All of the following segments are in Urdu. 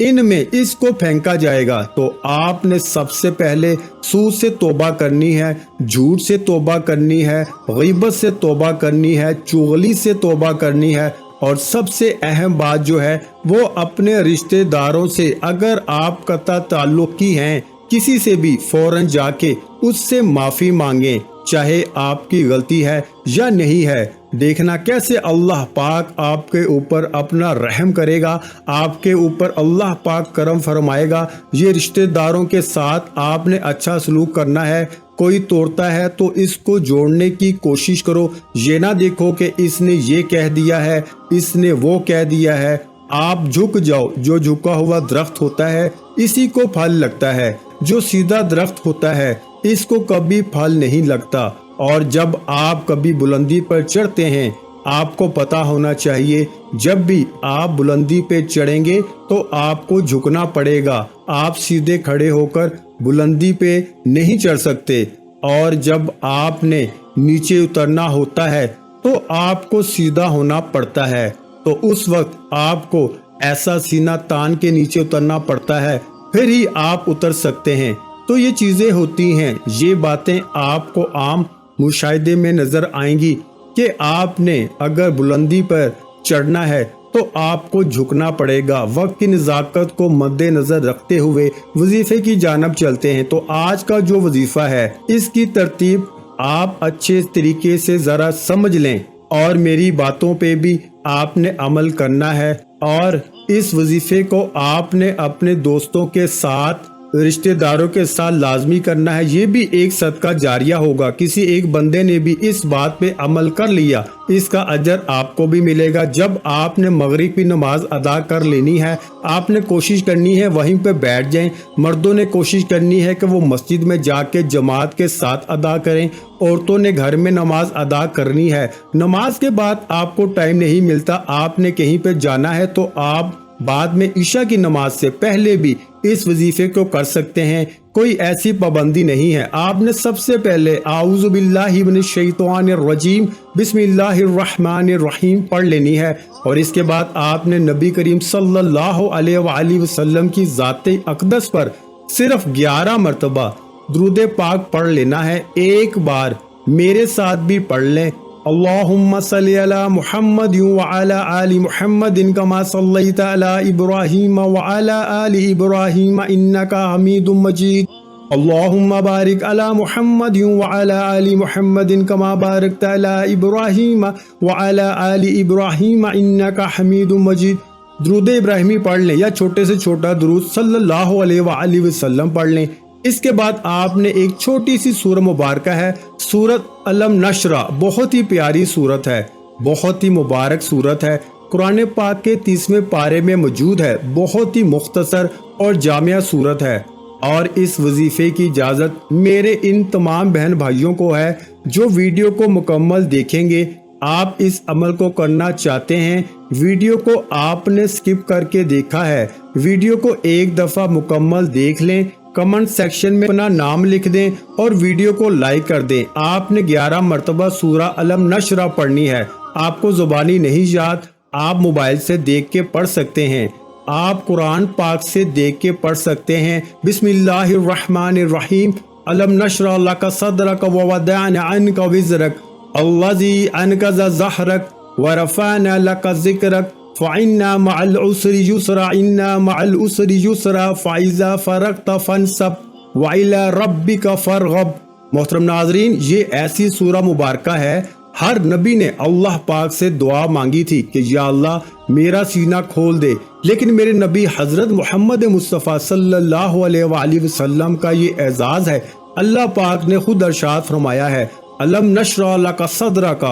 ان میں اس کو پھینکا جائے گا۔ تو آپ نے سب سے پہلے سود سے توبہ کرنی ہے، جھوٹ سے توبہ کرنی ہے، غیبت سے توبہ کرنی ہے، چغلی سے توبہ کرنی ہے، اور سب سے اہم بات جو ہے وہ اپنے رشتہ داروں سے، اگر آپ قطع تعلق کی ہیں کسی سے بھی، فوراً جا کے اس سے معافی مانگیں، چاہے آپ کی غلطی ہے یا نہیں ہے۔ دیکھنا کیسے اللہ پاک آپ کے اوپر اپنا رحم کرے گا، آپ کے اوپر اللہ پاک کرم فرمائے گا۔ یہ رشتہ داروں کے ساتھ آپ نے اچھا سلوک کرنا ہے۔ کوئی توڑتا ہے تو اس کو جوڑنے کی کوشش کرو، یہ نہ دیکھو کہ اس نے یہ کہہ دیا ہے، اس نے وہ کہہ دیا ہے۔ آپ جھک جاؤ، جو جھکا ہوا درخت ہوتا ہے اسی کو پھل لگتا ہے، جو سیدھا درخت ہوتا ہے اس کو کبھی پھل نہیں لگتا۔ اور جب آپ کبھی بلندی پر چڑھتے ہیں، آپ کو پتا ہونا چاہیے جب بھی آپ بلندی پہ چڑھیں گے تو آپ کو جھکنا پڑے گا، آپ سیدھے کھڑے ہو کر بلندی پہ نہیں چڑھ سکتے۔ اور جب آپ نے نیچے اترنا ہوتا ہے تو آپ کو سیدھا ہونا پڑتا ہے، تو اس وقت آپ کو ایسا سینہ تان کے نیچے اترنا پڑتا ہے، پھر ہی آپ اتر سکتے ہیں۔ تو یہ چیزیں ہوتی ہیں، یہ باتیں آپ کو عام مشاہدے میں نظر آئیں گی کہ آپ نے اگر بلندی پر چڑھنا ہے تو آپ کو جھکنا پڑے گا۔ وقت کی نزاکت کو مد نظر رکھتے ہوئے وظیفے کی جانب چلتے ہیں۔ تو آج کا جو وظیفہ ہے اس کی ترتیب آپ اچھے طریقے سے ذرا سمجھ لیں، اور میری باتوں پہ بھی آپ نے عمل کرنا ہے، اور اس وظیفے کو آپ نے اپنے دوستوں کے ساتھ، رشتہ داروں کے ساتھ لازمی کرنا ہے۔ یہ بھی ایک صدقہ جاریہ ہوگا، کسی ایک بندے نے بھی اس بات پہ عمل کر لیا، اس کا اجر آپ کو بھی ملے گا۔ جب آپ نے مغرب کی نماز ادا کر لینی ہے، آپ نے کوشش کرنی ہے وہیں پہ بیٹھ جائیں۔ مردوں نے کوشش کرنی ہے کہ وہ مسجد میں جا کے جماعت کے ساتھ ادا کریں، عورتوں نے گھر میں نماز ادا کرنی ہے۔ نماز کے بعد آپ کو ٹائم نہیں ملتا، آپ نے کہیں پہ جانا ہے، تو آپ بعد میں عشاء کی نماز سے پہلے بھی اس وظیفے کو کر سکتے ہیں، کوئی ایسی پابندی نہیں ہے۔ آپ نے سب سے پہلے اعوذ باللہ من الشیطان الرجیم بسم اللہ الرحمن الرحیم پڑھ لینی ہے، اور اس کے بعد آپ نے نبی کریم صلی اللہ علیہ وآلہ وسلم کی ذات اقدس پر صرف 11 مرتبہ درود پاک پڑھ لینا ہے۔ ایک بار میرے ساتھ بھی پڑھ لیں، اللہم صلی علی محمد وعلی آل محمد کما صلیت علی ابراہیم وعلی آل ابراہیم انکا حمید مجید، اللہم بارک علی محمد وعلی آل محمد کما بارکت علی ابراہیم وعلی آل ابراہیم انکا حمید مجید۔ درود ابراہیمی پڑھ لیں، یا چھوٹے سے چھوٹا درود صلی اللہ علیہ وآلہ وسلم پڑھ لیں۔ اس کے بعد آپ نے ایک چھوٹی سی سورہ مبارکہ ہے، سورت علم نشرہ، بہت ہی پیاری سورت ہے، بہت ہی مبارک سورت ہے، قرآن پاک کے 30ویں پارے میں موجود ہے، بہت ہی مختصر اور جامع سورت ہے۔ اور اس وظیفے کی اجازت میرے ان تمام بہن بھائیوں کو ہے جو ویڈیو کو مکمل دیکھیں گے۔ آپ اس عمل کو کرنا چاہتے ہیں، ویڈیو کو آپ نے سکپ کر کے دیکھا ہے، ویڈیو کو ایک دفعہ مکمل دیکھ لیں، کمنٹ سیکشن میں اپنا نام لکھ دیں اور ویڈیو کو لائک کر دیں۔ آپ نے 11 مرتبہ سورہ علم نشرہ پڑھنی ہے، آپ کو زبانی نہیں یاد، آپ موبائل سے دیکھ کے پڑھ سکتے ہیں، آپ قرآن پاک سے دیکھ کے پڑھ سکتے ہیں۔ بسم اللہ الرحمن الرحیم، علم نشرح لک صدرک ووضعنا عنک وزرک الذی انقض ظہرک ورفعنا لک ذکرک فَإِنَّا مَعَ الْعُسْرِ يُسْرًا إِنَّا مَعَ الْعُسْرِ يُسْرًا فَإِذَا فَرَغْتَ فَانْصَبْ وَإِلَىٰ رَبِّكَ فَارْغَب۔ محترم ناظرین، یہ ایسی سورہ مبارکہ ہے، ہر نبی نے اللہ پاک سے دعا مانگی تھی کہ یا اللہ میرا سینہ کھول دے، لیکن میرے نبی حضرت محمد مصطفیٰ صلی اللہ علیہ وآلہ وسلم کا یہ اعزاز ہے۔ اللہ پاک نے خود ارشاد فرمایا ہے، علم نشرح لک صدرک،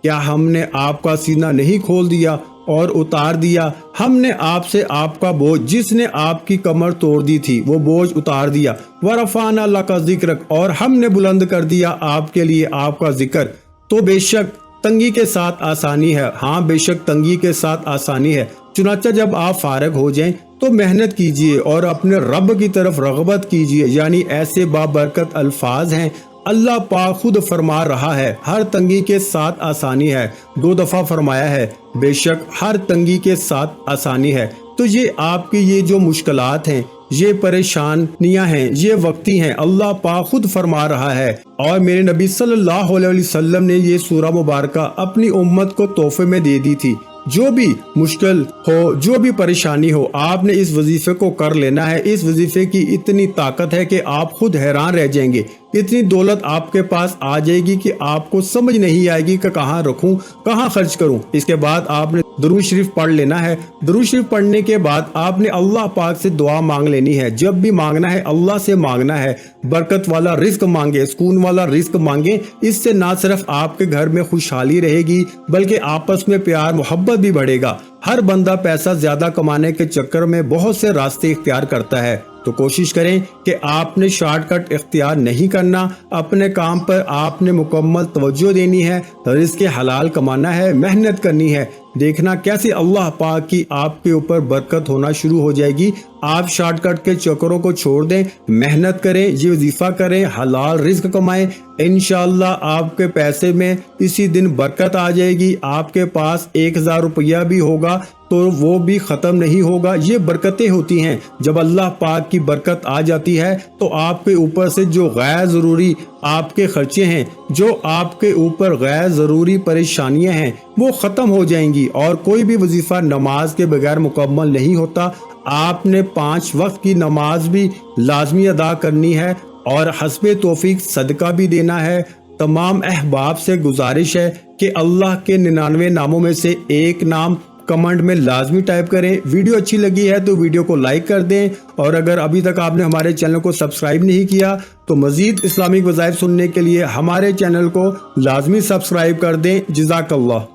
کیا ہم نے آپ کا سینہ نہیں کھول دیا اور اتار دیا؟ ہم نے آپ سے آپ کا بوجھ، جس نے آپ کی کمر توڑ دی تھی، وہ بوجھ اتار دیا۔ وَرَفَعْنَا لَكَ ذِكْرَكَ، اور ہم نے بلند کر دیا آپ کے لیے آپ کا ذکر۔ تو بے شک تنگی کے ساتھ آسانی ہے، ہاں بے شک تنگی کے ساتھ آسانی ہے۔ چنانچہ جب آپ فارغ ہو جائیں تو محنت کیجئے اور اپنے رب کی طرف رغبت کیجئے، یعنی ایسے بابرکت الفاظ ہیں اللہ پاک خود فرما رہا ہے ہر تنگی کے ساتھ آسانی ہے، 2 دفعہ فرمایا ہے بے شک ہر تنگی کے ساتھ آسانی ہے۔ تو یہ آپ کی یہ جو مشکلات ہیں، یہ پریشانیاں ہیں، یہ وقتی ہیں، اللہ پاک خود فرما رہا ہے۔ اور میرے نبی صلی اللہ علیہ وسلم نے یہ سورہ مبارکہ اپنی امت کو تحفے میں دے دی تھی۔ جو بھی مشکل ہو، جو بھی پریشانی ہو، آپ نے اس وظیفے کو کر لینا ہے۔ اس وظیفے کی اتنی طاقت ہے کہ آپ خود حیران رہ جائیں گے۔ اتنی دولت آپ کے پاس آ جائے گی کہ آپ کو سمجھ نہیں آئے گی کہ کہاں رکھوں، کہاں خرچ کروں۔ اس کے بعد آپ نے درود شریف پڑھ لینا ہے۔ درود شریف پڑھنے کے بعد آپ نے اللہ پاک سے دعا مانگ لینی ہے۔ جب بھی مانگنا ہے اللہ سے مانگنا ہے، برکت والا رزق مانگے، سکون والا رزق مانگے۔ اس سے نہ صرف آپ کے گھر میں خوشحالی رہے گی بلکہ آپس میں پیار محبت بھی بڑھے گا۔ ہر بندہ پیسہ زیادہ کمانے کے چکر میں بہت سے راستے اختیار کرتا ہے، تو کوشش کریں کہ آپ نے شارٹ کٹ اختیار نہیں کرنا۔ اپنے کام پر آپ نے مکمل توجہ دینی ہے، رزق حلال کمانا ہے، محنت کرنی ہے۔ دیکھنا کیسے اللہ پاک کی آپ کے اوپر برکت ہونا شروع ہو جائے گی۔ آپ شارٹ کٹ کے چکروں کو چھوڑ دیں، محنت کریں، یہ وظیفہ کریں، حلال رزق کمائیں۔ انشاءاللہ آپ کے پیسے میں اسی دن برکت آ جائے گی۔ آپ کے پاس 1000 روپیہ بھی ہوگا تو وہ بھی ختم نہیں ہوگا۔ یہ برکتیں ہوتی ہیں، جب اللہ پاک کی برکت آ جاتی ہے تو آپ کے اوپر سے جو غیر ضروری آپ کے خرچے ہیں، جو آپ کے اوپر غیر ضروری پریشانیاں ہیں، وہ ختم ہو جائیں گی۔ اور کوئی بھی وظیفہ نماز کے بغیر مکمل نہیں ہوتا۔ آپ نے 5 وقت کی نماز بھی لازمی ادا کرنی ہے اور حسب توفیق صدقہ بھی دینا ہے۔ تمام احباب سے گزارش ہے کہ اللہ کے 99 ناموں میں سے ایک نام کمنٹ میں لازمی ٹائپ کریں۔ ویڈیو اچھی لگی ہے تو ویڈیو کو لائک کر دیں، اور اگر ابھی تک آپ نے ہمارے چینل کو سبسکرائب نہیں کیا تو مزید اسلامک وظائف سننے کے لیے ہمارے چینل کو لازمی سبسکرائب کر دیں۔ جزاک اللہ۔